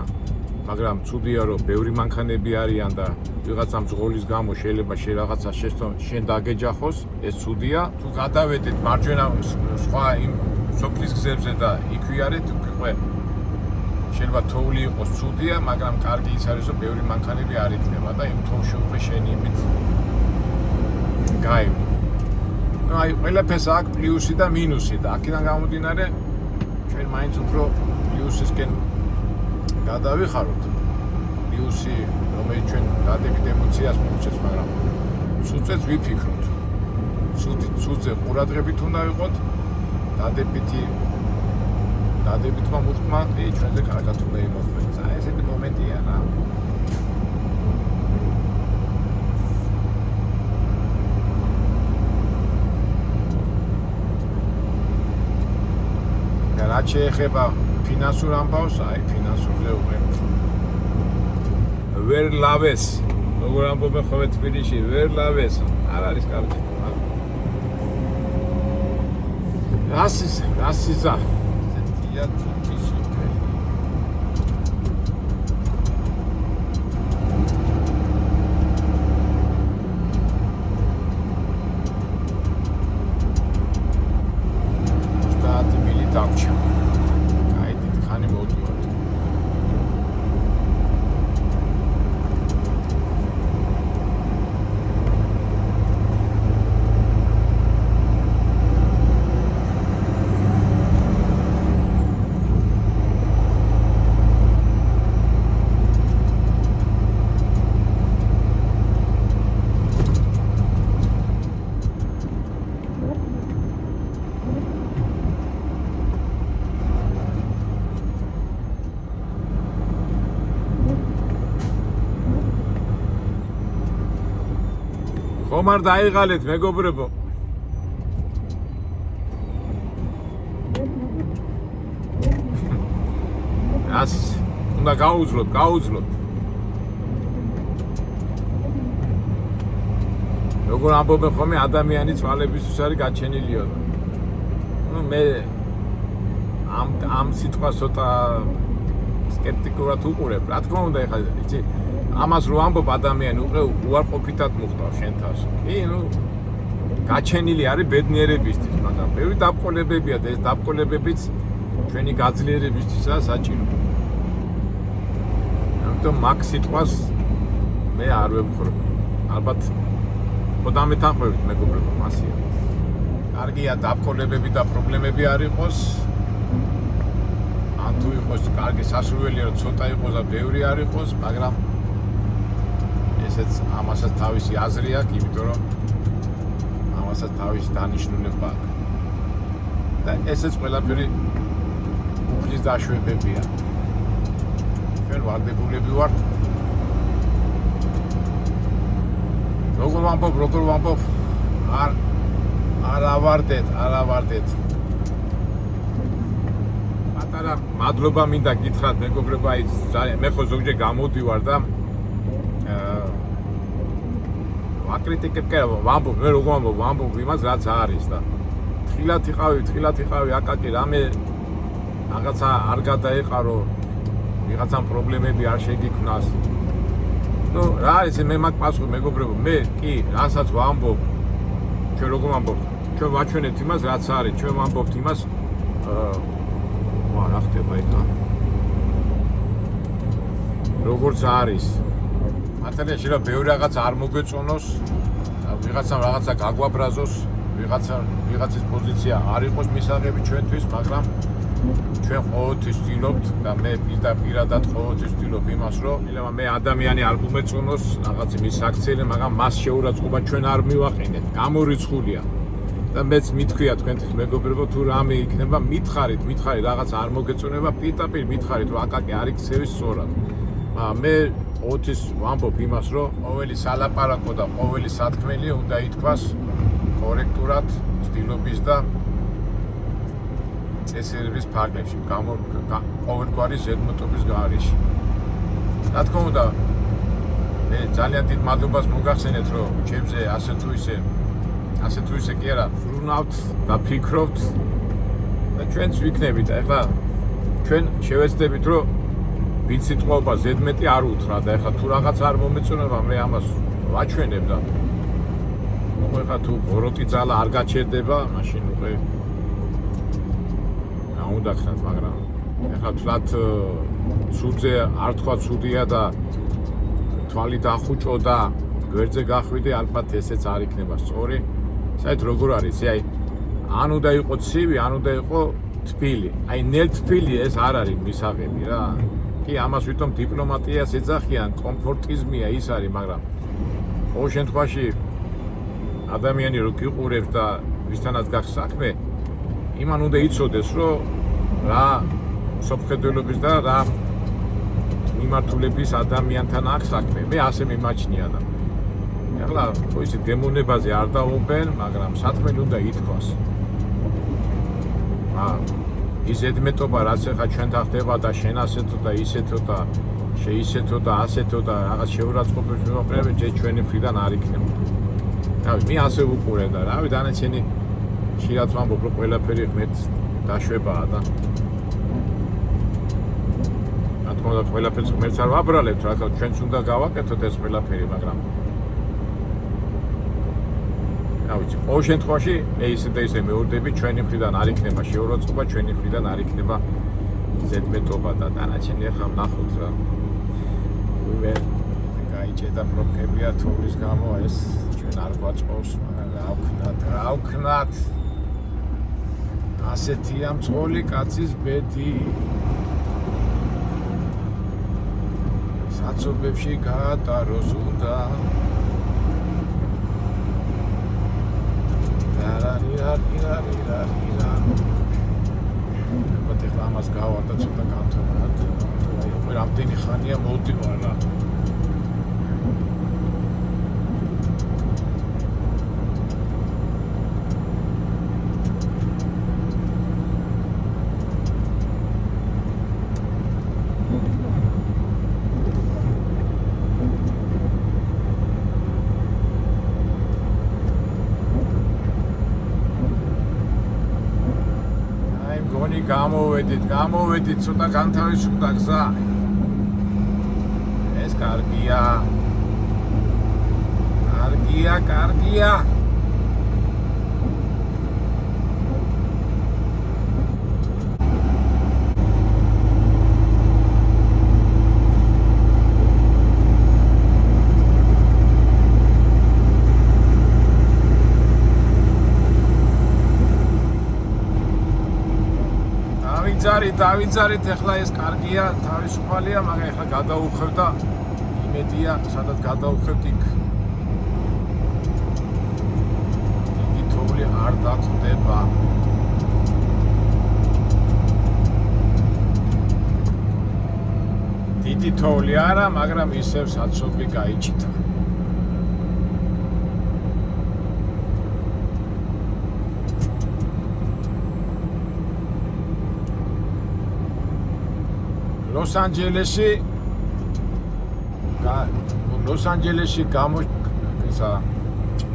მაგრამ ცუდია რომ ბევრი მანქანები არიან და ვიღაცა მძღოლის გამო შეიძლება რაღაცა შენ დაგეჯახოს, ეს ცუდია. თუ გადავედით მარჯვენა სხვა იმ სოფლის გზებზე და იქვიარეთ, უკვე შეიძლება თოვლი იყოს ცუდია, მაგრამ კარგი ის არის რომ ბევრი მანქანები არ იქნება და იმ თოვში უკვე შენი იმით გაივი. აი ყველაფერს აქვს პლუსი და მინუსი და აქედან გამომდინარე ჩვენ მაინც უფრო პლუსისკენ გადავიხაროთ. პლუსი რომელიც ჩვენ დადებით ემოციას მოუწევს, მაგრამ ცუცეც ვიფიქროთ. ცუცე ყურადღებით უნდა ვიყოთ, დადებითმა მოხდმა ჩვენზე კარგად უნდა იმოხდეს. აი ესეთი მომენტია რა. რაც შეეხება ფინანსურ ამბავს, აი ფინანსურზე უკვე ვერ ლავეს, როგორ ამბობენ ხოლმე თბილისში, ვერ ლავეს, არ არის კარგი. რასიზა. ზეთია თვითის უკვე. სტატი მილი დავჭა. აი დიდი ხანი მოვდივართ. რომ არ დაიღალეთ მეგობრებო. ას უნდა გაუძლოთ. როგორ ამბობენ ხოლმე ადამიანი ცვალებისთვის არის გაჩენილიო. ნუ მე ამ სიტყვას ცოტა სკეპტიკურად უყურებ. რა თქმა უნდა, ეხლა იცი, ამას რო ამბობ ადამიანი უარყოფითად მოხდა შენ თავს. კი, ნუ გაჩენილი არის ბედნიერებისთვის, მაგრამ ბევრი დაბყოლებებია და ეს დაბყოლებებიც ჩვენი გაძლიერებისთვისაა საჭირო. ამიტომ მაგ სიტყვას მე არ ვებხრო. ალბათ ხოდა მეთანხმებით მეგობრებო, მასია. კარგია დაბყოლებები და პრობლემები არ იყოს. ან თუ იყოს კარგი სასურველია რომ ცოტა იყოს და ბევრი არ იყოს, მაგრამ ესეც ამასაც თავისი აზრი აქვს, იმიტომ რომ ამასაც თავისი დანიშნულება აქვს. და ესეც ყველაფერი უფლის დაშვებებია. ჩვენ ვარდებულები ვართ. როგორ ვამბობ, არ ავარდეთ. პატარა მადლობა მინდა გითხრათ მეგობრებო, აი ძალიან მე ხო ზოგჯერ გამოდივარ და ვაკრიტიკებ, ვამბობ, მე როგორ ვამბობ იმას რაც არის და თხილად იყავი აკაკი რამე რაღაცა არ გადაეყარო, ვიღაცამ პრობლემები არ შეგიქმნას. ნუ რა არის მე მაგ პასუხი მეგობრებო, მე კი რასაც ვამბობ, ჩვენ როგორ ვამბობ, ჩვენ ვაჩვენებთ იმას რაც არის, ჩვენ ვამბობთ იმას რა ხდება ეხლა როგორც არის. მართალია შეიძლება ბევრი რაღაც არ მოგვეწონოს, ვიღაცამ რაღაცა გაგვაბრაზოს, ვიღაცის პოზიცია არ იყოს მისაღები ჩვენთვის, მაგრამ ჩვენ ყოველთვის ვცდილობთ და მე პირადად ყოველთვის ვცდილობ იმას, რომ მე ადამიანი არ გუმეწონოს რაღაც მის აქციელი, მაგრამ მას შეურაცხყოფა ჩვენ არ მივაყენეთ. გამორიცხულია. და მეც მithქვია თქვენთვის მეგობრებო, თუ რამე იქნება, მითხარით რაღაც არ მოგეწონება, პირდაპირ მითხარით, რომ აკაკი არ იქცევის სწორად. მე ყოველთვის ვამბობ იმას, რომ ყოველი სალაპარაკო და ყოველი სათქმელი უნდა ითქვას კორექტურად, ცდილობის და წესრიგის ფარგლებში, ყოველგვარი ზედმეტობის გარეშე. რა თქმა უნდა, მე ძალიან დიდ მადლობას მოგახსენეთ, რომ ჩემზე ასე თუ ისე კი არა, ვრუნავთ და ფიქრობთ და ჩვენც ვიქნებით. ეხლა ჩვენ შევეცდებით, რომ ვინც სიტყვაობა ზედმეტი არ უთხრა და ეხლა თუ რაღაც არ მომეწონება, მე ამას ვაჩვენებ და ეხლა თუ ბოროტი ძალა არ გაჩერდება, მაშინ უკვე უნდა ხნათ, მაგრამ ეხლა თლათ ცუდზე არ თქვა ცუდია და თვალი დახუჭო და გვერდზე გახვიდე, ალბათ ესეც არ იქნება სწორი. საით როგორ არის, აი ან უნდა იყოს ცივი, ან უნდა იყოს თბილი. აი ნელთბილი ეს არ არის მისაღები რა. კი, ამას ვითომ დიპლომატიას ეძახიან, კომფორტიზმია ის არის, მაგრამ ყოველ შემთხვევაში ადამიანი რო გიყურებს და ვისთანაც გაქვს საქმე, იმან უნდა იცოდეს, რომ რა სოფხედელობის და რა მიმართულების ადამიანთან აქვს საქმე. მე ასე მიმაჩნია და ეხლა ხო ისე დემონებაზე არ დაუბენ, მაგრამ საქმელი უნდა ითქვას. ის ზედმეტობა რაც ეხლა ჩვენთან ხდება და შენ ასეთო და ისეთო და შეისეთო და ასეთო და რაღაც შეურაცხყოფებს მივაყენებ, ჯერ ჩვენი მხრიდან არ იქნება. რავი, მე ასე ვუყურე და რავი, დანარჩენი ხშირად ვამბობ, რომ ყველაფერი ღმერთ დაშვებაა და რა თქმა უნდა ყველაფერს ღმერთს არ ვაბრალებთ, რა თქმა უნდა ჩვენც უნდა გავაკეთოთ ეს ყველაფერი, მაგრამ რა ვიცი, ყოველ შემთხვევაში მე ისე და ისე მეურდები, ჩვენი მხრიდან არ იქნება შეურაცხყოფა, ჩვენი მხრიდან არ იქნება ზედმეტობა და დანარჩენი ახლა ვნახოთ რა. ვინმე გაიჭედა პრობლემია თოვლის გამო ეს ჩვენ არ გვაწყობს, მაგრამ რა ვქნათ ასეთია მწოლი კაცის ბედი. საცობებში გაატაროს უნდა ამას გავარდა ცოტა განთქმულად. უკვე რამდენი ხანია მოვდივარ რა. მეგონი გამოვედით, ცოტა განთავისუფლდა გზა. ეს კარგია. კარგია. დავიძარით, ეხლა ეს კარგია, თავისუფალია, მაგრამ ეხლა გადაუხევ და იმედია, სადაც გადაუხევთ იქ დიდი თოვლი არ დაგხვდება. დიდი თოვლი არა, მაგრამ ისევ საცობი გაიჭითა.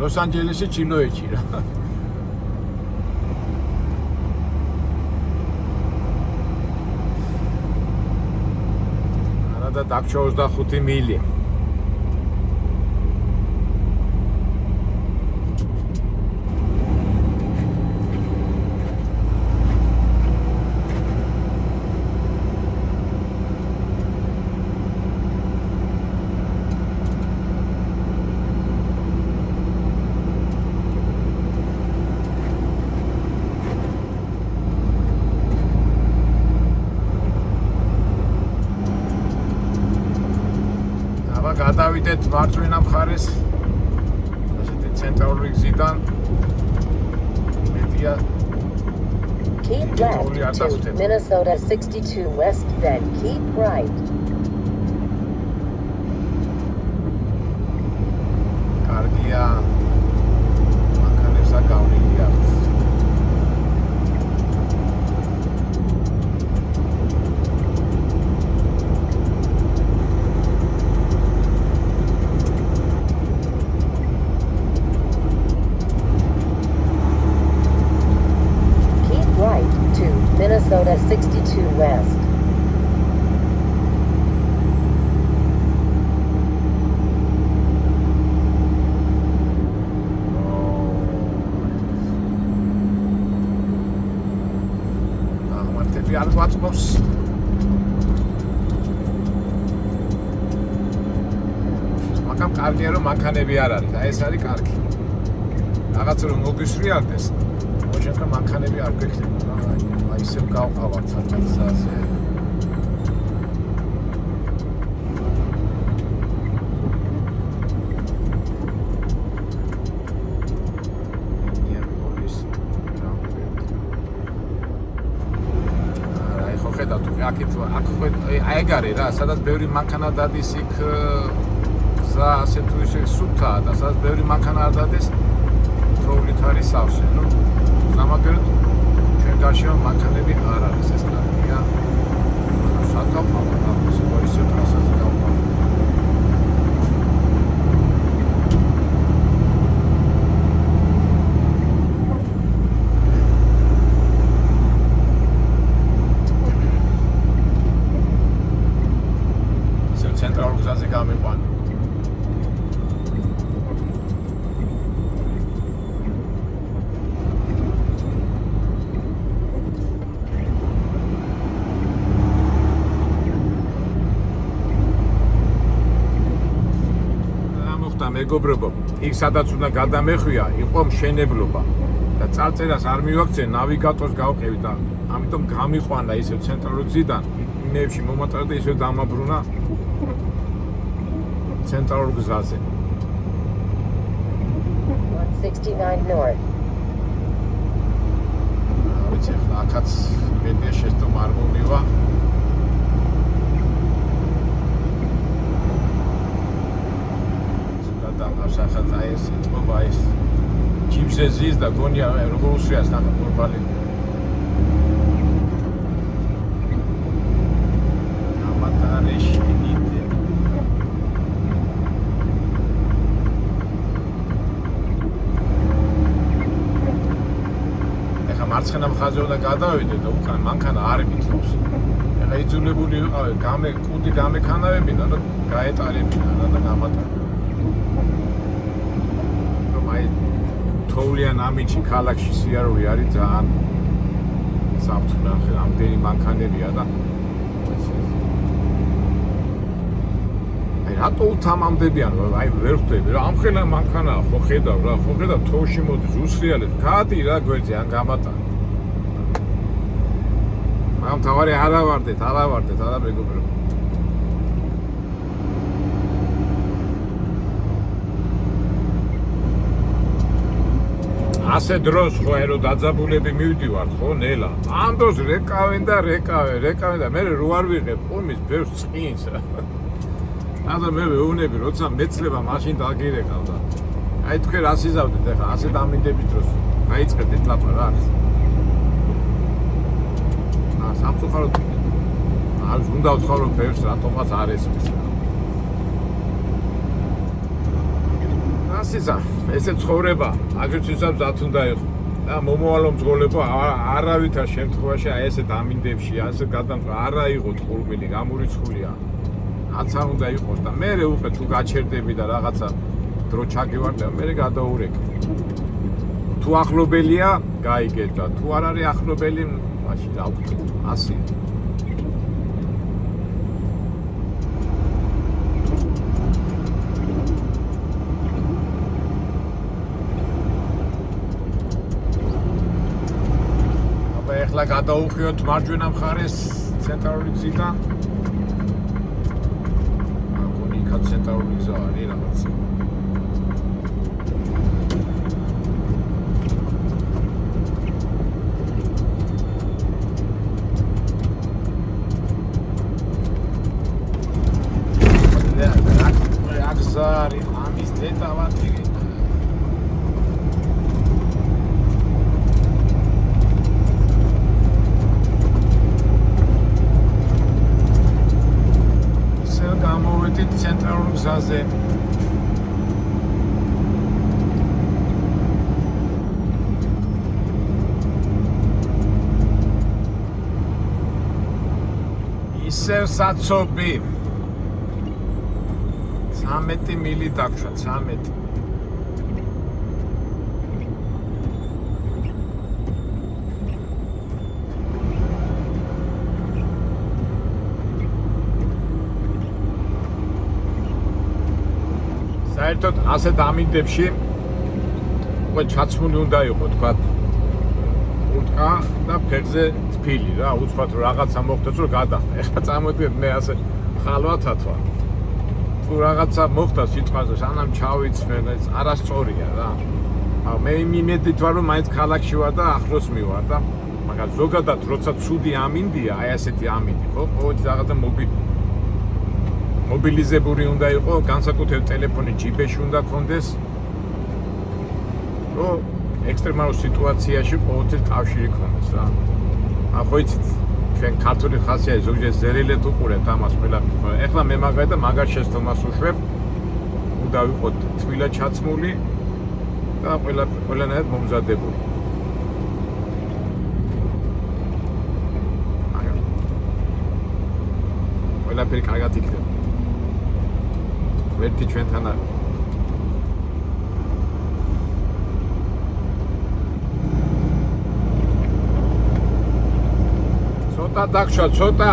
ლოს-ანჯელესში ჩილოეთში რა. არა და დაგჭა 25 მილი. გადავიდეთ მარწვენა მხარეს, ასეთი ცენტრალური გზიდან. იმედია Keep left to Minnesota 62 West, then keep right. კარგია. მანქანებსა გავლილი აქვს. Minnesota 62 West. აღმართები არ გვაწყობს. მაგრამ კარგია რომ მანქანები არ არის. აი ეს არის კარგი. რაღაც რომ მოგისვრიალდეს. მოშენდა მანქანები არ გვექნება. ისევ გავყავართ საწყისაზე. აი ხო ხედავთ, აქ ეგ არის რა, სადაც ბევრი მანქანა დადის იქ გზა ასე თუ ისე სუფთაა და სადაც ბევრი მანქანა არ დადეს, თოვლით არის სავსე. ნუ სამაგერად გაშო მანქანები არ არის ეს კარგია. საკაფავდა ისე ტრასაზე გავყავ. ისე ცენტრალურ გზაზე გამიყვანე. მეგობრებო, იქ სადაც უნდა გადამეხვია, იყო მშენებლობა და წარწერას არ მივაქცე, ნავიგატორს გავყევი და ამიტომ გამიყვანა ისევ ცენტრალურ გზიდან, იმებში მომატარა და ისევ დამაბრუნა ცენტრალურ გზაზე. 169 North. ვიცი, ახაც იმედია შეცდომ არ მომივა. სახაც აი ეს თქობა ეს ჯიპზე ზის და გონია როგორ უსვიას ნახა ყურბალი. ამატარეში ნიდე. ეხა მარცხენა ხაზზე უნდა გადავიდე და უკან მანქანა არ მითხრობს. ეხლა იძულებული ვიყავი კუდი გამექანავებინა და გაეტარებინა და გამატარებინა. რომ აი თოვლიან ამინჩი ქალაქში სიარული არის ძალიან საფრთხე, ამდენი მანქანებია და რატო უთამამდებიან, აი ვერ ხვდები რა, ამ ხელა მანქანაა, ხო ხედავ რა, ხო ხედავ თოვში მოდის, უსრიალეთ, გადი რა გვერდზე, ან გამატარი. მაგრამ თავარი არა ვარდეთ, არა მეგობრებო. ასე დროს ხო აი რომ დაძაბულები მივდივართ, ხო, ნელა. ამ დროს რეკავენ და მე რო არ ვიღებ ყუმის ბევრს წინს რა. და მე ვეუბნები, როცა მეცლება მაშინ დაგირეკავ და აი თქვენ რას იზავდეთ ახლა ასე დამინდების დროს გაიწყებდით ლაპარაკს. სამწუხაროდ არის უნდა ვთქვა ბევრს რატომაც არ ესმის. ასეცა ესე ცხოვრება აგრეთვე ვისაც უნდა იყო და მომავალო მძღოლება არავითარ შემთხვევაში აი ესე დამინდებში ასე გადამწვა არა იყო ტყურბილი გამურიცხულია. აცა უნდა იყოს და მე უკვე თუ გაჩერდები და რაღაცა დრო ჩაგივარდა მე გადაურეკე. თუ ახლობელია გაიგეთ და თუ არ არის ახლობელი მაშინ რა ვქნა ასე. აბა ეხლა გადაუხიოთ მარჯვენა მხარეს ცენტრალური გზიდან. ცენტრალური გზა არის რაღაცა. რა გზა არის ამის დეტალები. გამოვედით ცენტრალურ გზაზე. ისევ საცობი 13 მილი დაგშვა 13. საერთოდ ასეთ ამინდებში უკვე ჩაცმული უნდა იყო თქვა უტკა და ფერზე თბილი რა უცბად რომ რაღაცა მოხდეს რომ გადახდა. ეხლა წამოდიეთ მე ასე ხალვათად ვარ. თუ რაღაცა მოხდა სიტყვაზე სანამ ჩავიცმე და ეს არასწორია რა. მე იმედით ვარ რომ მაინც ქალაქში ვარ და ახლოს მივარ და მაგრამ ზოგადად როცა ცუდი ამინდია აი ასეთი ამინდი ხო ყოველთვის რაღაცა მობილიზებული უნდა იყო, განსაკუთრებით ტელეფონი ჯიბეში უნდა კონდეს, რომ ექსტრემალურ სიტუაციაში ყოველთვის კავშირი კონდეს რა. ხო იცით, ჩვენ ქართული ხასია ზოგჯერ ზერელეთ უყურებთ ამას ყველაფერს. ეხლა მე მაგალითად მაგარ შეცდომას უშვებ, უნდა ვიყოთ თბილად ჩაცმული და ყველანაირად მომზადებული. ყველაფერი კარგად იქნება. ვერთი ჩვენთან არის. ცოტა დაგშვა, ცოტა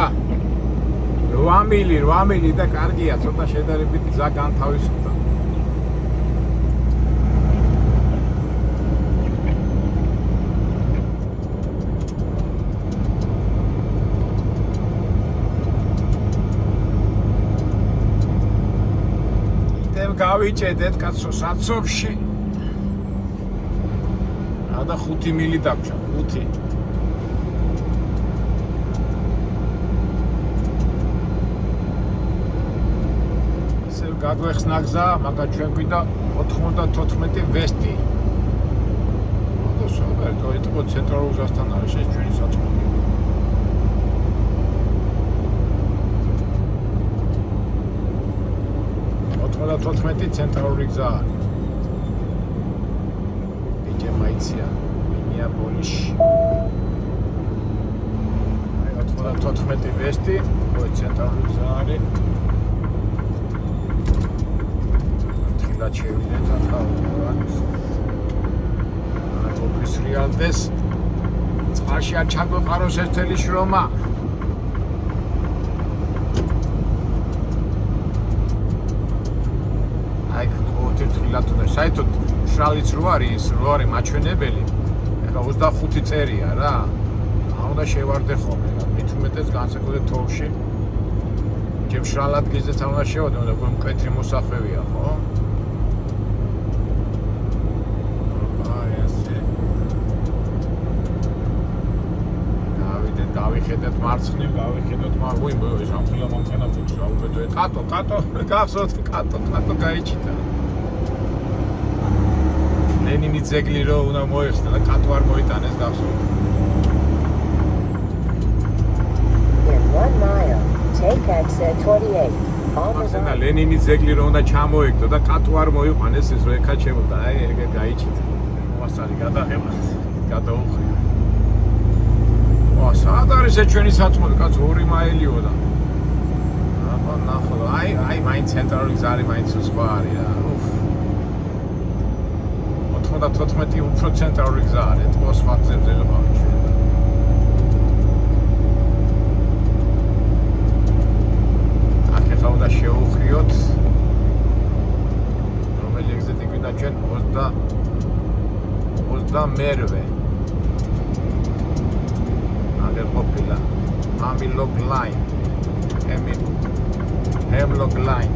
8 მილი და კარგია, ცოტა შედარებით გზა განთავისუფლდა. გავიჭედეთ კაცო საცობში. და 5 მილი დაგჭა, 5. ესე გაგვეხსნა გზა, მაგრამ ჩვენ გვინდა 94 ვესტი. და ეთქო ცენტრალურ გზასთან არის ეს ჩვენი საწმუნდი. და 14 ცენტრალური გზა არის. ბიჭე მაიცია მინიაპოლიში. 14 ვესტი, ოი ცენტრალური გზა არის. თილად შევიდეთ ახლა უბრალოდ. ოფის რეალდეს წყალში არ ჩაგვეყაროს ეს თელი შრომა. აი ყოველთვის თილად უნდა საერთოდ შრალიც რო არის მაჩვენებელი. ეხლა 25 წერია რა. უნდა შევარდე ხოლმე რა. მით უმეტეს განსაკუთრებით თოვში. ჯერ შრალ ადგილზეც არ უნდა შევადე, უნდა მკვეთრი მოსახვევია, ხო? დავიხედეთ მარცხნივ, დავიხედეთ მარღვიმ, ეს ამხილა მომხენა ფუძს, აუბედო, კატო, გახსოვთ, კატო გაიჩიტა. ლენინის ძეგლი რო უნდა მოეხსნა და კატო არ მოიტანეს გახსოვთ. In 1 mile, take exit 28. ახლა ლენინის ძეგლი რო უნდა ჩამოეგდო და კატო არ მოიყვანეს ეს რო ეკაჩებოდა, აი ეგ გაიჩიტა. მოასწარი გადაღება, გადაუხრი. სად არის ეს ჩვენი საწმოდი, კაც 2 მაილიო და. აბა ნახო, აი მაინც ცენტრალური გზა არის, მაინც სხვა არის რა. 94 უფრო ცენტრალური გზა არის, თქო სხვა გზებზე ვიყავით ჩვენ. აქ ახლა უნდა შევუხრიოთ. რომელი ეგზიტი გვინდა ჩვენ 28 ყოფილა Hemlock Line. Hemlock Line.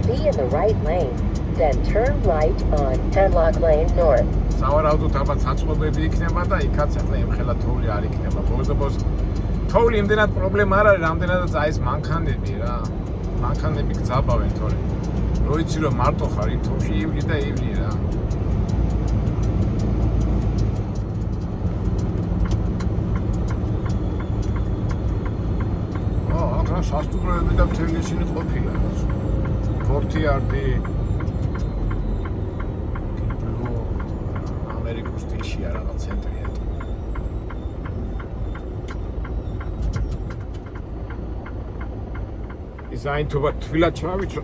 Be in the right lane, then turn right on Hemlock Lane North. სავარაუდოდ ალბათ საწმობები იქნება და იქაც ახლა ემხელა თოვლი არ იქნება. ბოლოს თოვლი იმდენად პრობლემა არ არის, რამდენადაც აი ეს მანქანები რა. მანქანები გძაბავენ თორე. რო იცი რომ მარტო ხარ იმ თოვში ივლი და ივლი რა. ახლა სასტუმროები და მთელი ისინი ყოფილა. კორტიარდი ამერიკულ სტილშია რაღაც ცენტრია. ზაინთობა თვილად ჩავიცო.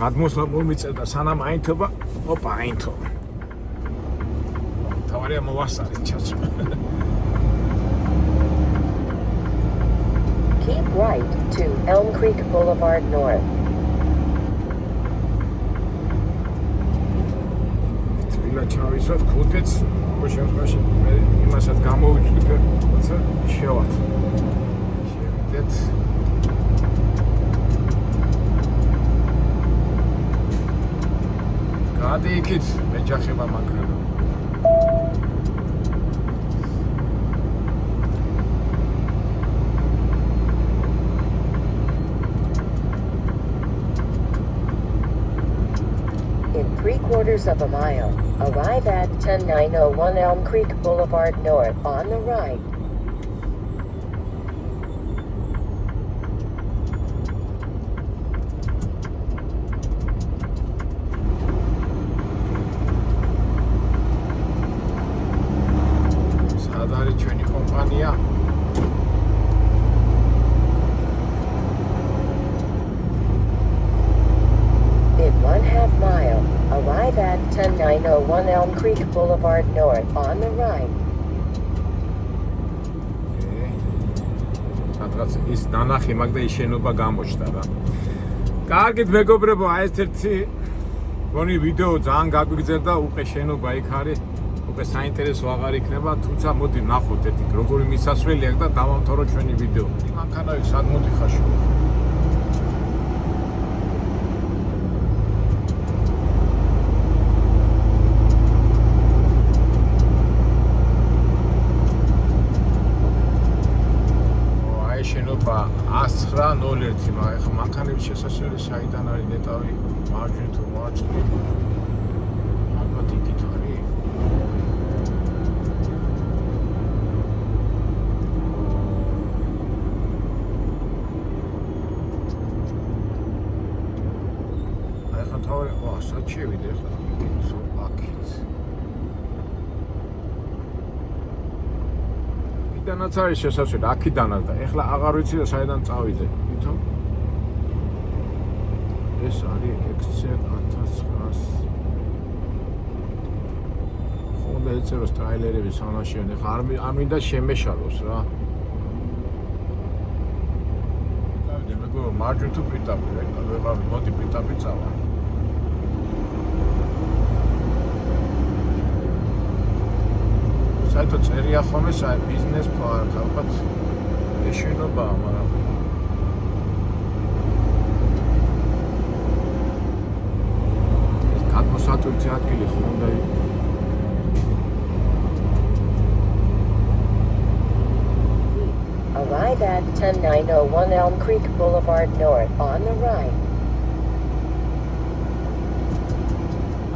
გადმოსვლა მომიწერდა სანამ აინთობა, ოპა აინთობა. თავარია მოვასწარეთ ჩასვლა. Keep right to Elm Creek Boulevard North. თვილად ჩავიცოთ ქუთეც, შემთხვევაში მე იმასაც გამოვიწვით, როცა შევათ. გადი იქით მეჯახება მანქანა. In 3/4 of a mile, arrive at 10901 Elm Creek Boulevard North on the right. ჩვენი კომპანია In 1/2 mile, arrive at 10901 Elm Creek Boulevard North on the right. სადღაც ის ნანახი მაგ და ის შენობა გამოჩნდა რა. კარგით მეგობრებო, აი ეს ერთი გონი ვიდეო ძალიან გაგვიგზავნა, უკვე შენობა იქ არის. უკვე საინტერესო აღარ იქნება, თუმცა მოდი ნახოთ ერთი როგორი მისასვლელი აქვს და დავამთავროთ ჩვენი ვიდეო. მანქანები სად მოდიხარ შუა? აი შენობა 10901, მაგრამ ეხლა მანქანების შესასვლელი საიდან არის ნეტავი? მარჯვნივ თუ მარცხნივ? ალბათ იქით არის. სად შევიდე ახლა? სულ აქეთ. იქიდანაც არის შესაძლებელი, აქიდანაც და ახლა აღარ ვიცი რა საიდან წავიდე. თვითონ ეს არის Excel 1900. ხონდა ეწეროს ტრაილერები სანაშენ, ახლა არ მინდა შემეშალოს რა. წავიდე მეგობრებო, მარჯვენ თუ პირდაპირ, ვეღარ მოდი პირდაპირ წავა. საერთოდ წერია ხოლმე ბიზნეს პარკ, ალბათ ეს შენობაა, მაგრამ ეს გადმოსატვირთი ადგილი ხო უნდა იყოს. Arrive at 10901 Elm Creek Boulevard North on the right.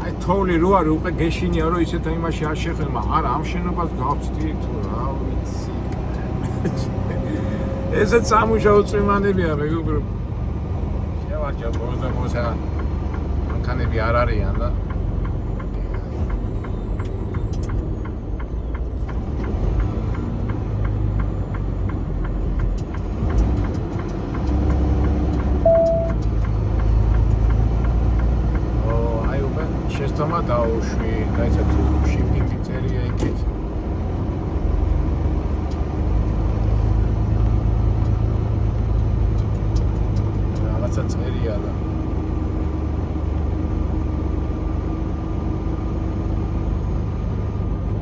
აი თოვლი რო არის უკვე გეშინია რომ ისეთ იმაში არ შეხება, არა ამ შენობას გავწდი თუ რა ვიცი. ესეც სამუშაო წვიმანებია მეგობრებო. შევარჯა ბოზა მანქანები არ არიან და შეცდომა დაუშვი და ესე თუ შიფინგი წერია იქით. რაღაცა წერია და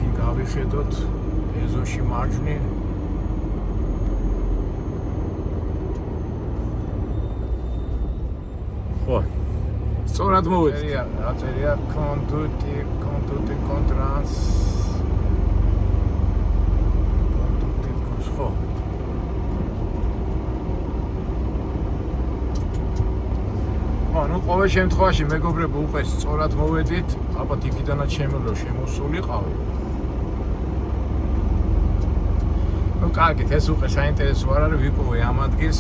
იქ გავიხედოთ ეზოში მარჯვნივ. ხო სწორად მოვედი. აწერია კონდუტი კონტრანს. კონდუტი ხო. ну ყოველ შემთხვევაში მეგობრებო უკვე სწორად მოვედით, ალბათ იქიდანაც შემოსულიყავი. ну კარგით, ეს უკვე საინტერესო არ არის, ვიპოვე ამ ადგილს,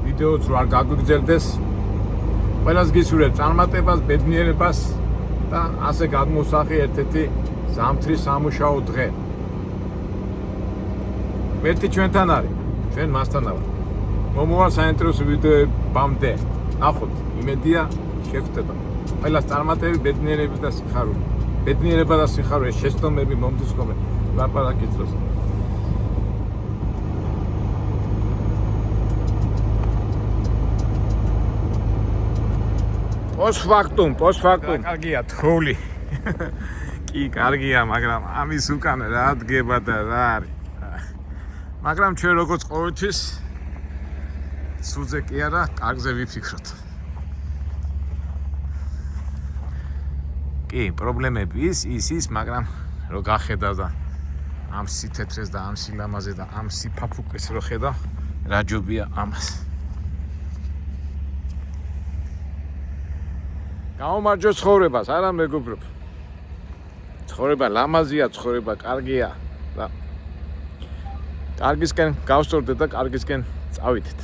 ვიდეოც რო არ გაგვიგრძელდეს. ყველას გისურვებ წარმატებას, ბედნიერებას და ასე გადმოსახი ერთ-ერთი ზამთრის სამუშაო დღე. მერტი ჩვენთან არის, ჩვენ მასთან ვართ. მომავალ საინტერესო ვიდეოებამდე ნახოთ, იმედია შეგხვდება. ყველას წარმატები, ბედნიერება და სიხარული. ბედნიერება და სიხარული, შეცდომები მომდისხობენ ლაპარაკის დროს. Postfaktum. კარგია თოვლი. კი, კარგია, მაგრამ ამის უკან რა დგება და რა არის. მაგრამ ჩვენ როგორც ყოველთვის სულზე კი არა, კარგზე ვიფიქროთ. კი, პრობლემები ის, მაგრამ რო გახედა და ამ სითეთრეს და ამ სილამაზე და ამ სიფაფუკეს რო ხედა, რა ჯობია ამას. გაუმარჯო ცხოვრებას, არა მეგობრებო. ცხოვრება ლამაზია, ცხოვრება კარგია და კარგისკენ გავსწორდეთ და კარგისკენ წავიდეთ.